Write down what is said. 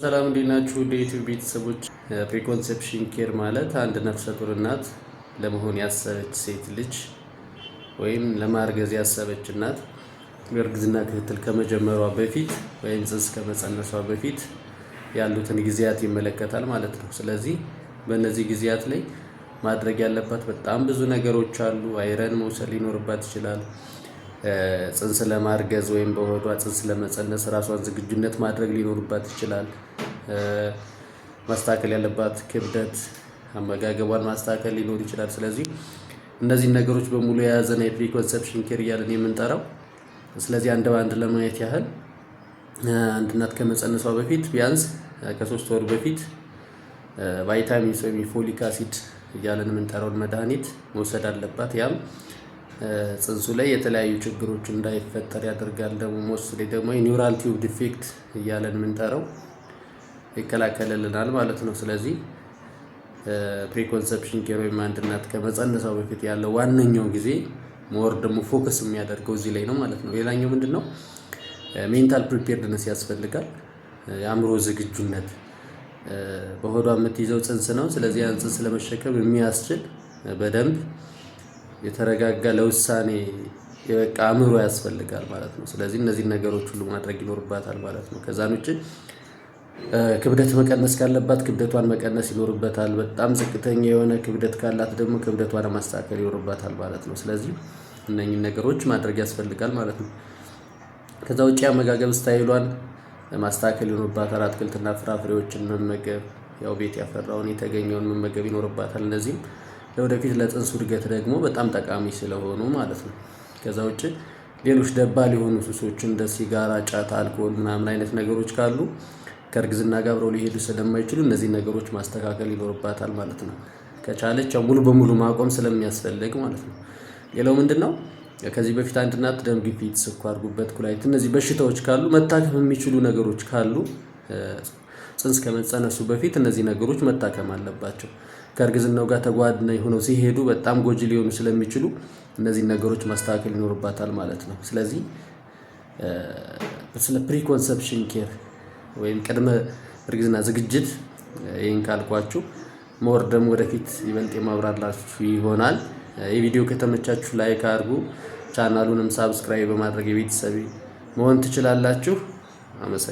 ሰላም እንዲናችሁ የዩቲዩብ ቤተሰቦች። ፕሪኮንሴፕሽን ኬር ማለት አንድ ነፍሰ ጡር እናት ለመሆን ያሰበች ሴት ልጅ ወይም ለማርገዝ ያሰበች እናት እርግዝና ክትትል ከመጀመሯ በፊት ወይም ጽንስ ከመጸነሷ በፊት ያሉትን ጊዜያት ይመለከታል ማለት ነው። ስለዚህ በእነዚህ ጊዜያት ላይ ማድረግ ያለባት በጣም ብዙ ነገሮች አሉ። አይረን መውሰድ ሊኖርባት ይችላል። ጽንስ ለማርገዝ ወይም በሆዷ ጽንስ ለመጸነስ ራሷን ዝግጁነት ማድረግ ሊኖርባት ይችላል። ማስተካከል ያለባት ክብደት፣ አመጋገቧን ማስተካከል ሊኖር ይችላል። ስለዚህ እነዚህን ነገሮች በሙሉ የያዘ ነው የፕሪኮንሰፕሽን ኬር እያለን የምንጠራው። ስለዚህ አንድ በአንድ ለማየት ያህል አንድ እናት ከመጸነሷ በፊት ቢያንስ ከ3 ወር በፊት ቫይታሚንስ ወይም ፎሊክ አሲድ እያለን የምንጠራውን መድኃኒት መውሰድ አለባት። ያም ጽንሱ ላይ የተለያዩ ችግሮች እንዳይፈጠር ያደርጋል። ደግሞ የኒውራል ቲዩብ ዲፌክት እያለን የምንጠራው ይከላከልልናል ማለት ነው። ስለዚህ ፕሪኮንሰፕሽን ኬር ወይም አንድ እናት ከመጸነሷ በፊት ያለው ዋነኛው ጊዜ ሞር ደግሞ ፎከስ የሚያደርገው እዚህ ላይ ነው ማለት ነው። ሌላኛው ምንድነው? ሜንታል ፕሪፔርድነስ ያስፈልጋል። የአእምሮ ዝግጁነት። በሆዷ የምትይዘው ጽንስ ነው። ስለዚህ ያን ጽንስ ለመሸከም የሚያስችል በደንብ የተረጋጋ ለውሳኔ የበቃ አእምሮ ያስፈልጋል ማለት ነው። ስለዚህ እነዚህ ነገሮች ሁሉ ማድረግ ይኖርባታል ማለት ነው። ከዛን ውጪ ክብደት መቀነስ ካለባት ክብደቷን መቀነስ ይኖርባታል። በጣም ዝቅተኛ የሆነ ክብደት ካላት ደግሞ ክብደቷን ማስተካከል ይኖርባታል ማለት ነው። ስለዚህ እነኚህን ነገሮች ማድረግ ያስፈልጋል ማለት ነው። ከዛ ውጪ አመጋገብ ስታይሏን ማስተካከል ይኖርባታል። አትክልትና ፍራፍሬዎችን መመገብ፣ ያው ቤት ያፈራውን የተገኘውን መመገብ ይኖርባታል። እነዚህም ለወደፊት ለጽንሱ እድገት ደግሞ በጣም ጠቃሚ ስለሆኑ ማለት ነው። ከዛ ውጪ ሌሎች ደባል የሆኑ ሱሶችን እንደ ሲጋራ፣ ጫት፣ አልኮል ምናምን አይነት ነገሮች ካሉ ከእርግዝና ጋር አብረው ሊሄዱ ስለማይችሉ እነዚህ ነገሮች ማስተካከል ይኖርባታል ማለት ነው። ከቻለች ሙሉ በሙሉ ማቆም ስለሚያስፈልግ ማለት ነው። ሌላው ምንድነው? ከዚህ በፊት አንድ እናት ደም ግፊት፣ ስኳር፣ ጉበት፣ ኩላሊት እነዚህ በሽታዎች ካሉ መታከም የሚችሉ ነገሮች ካሉ ጽንስ ከመጸነሱ በፊት እነዚህ ነገሮች መታከም አለባቸው። ከእርግዝናው ጋር ተጓዳኝ ሆነው ሲሄዱ በጣም ጎጂ ሊሆኑ ስለሚችሉ እነዚህ ነገሮች ማስተካከል ይኖርባታል ማለት ነው። ስለዚህ ስለ ፕሪኮንሰፕሽን ኬር ወይም ቅድመ እርግዝና ዝግጅት ይሄን ካልኳችሁ ሞር ደግሞ ወደፊት ይበልጥ የማብራራላችሁ ይሆናል። የቪዲዮ ከተመቻችሁ ላይክ አድርጉ። ቻናሉንም ሳብስክራይብ በማድረግ የቤተሰብ መሆን ትችላላችሁ። አመሰግናለሁ።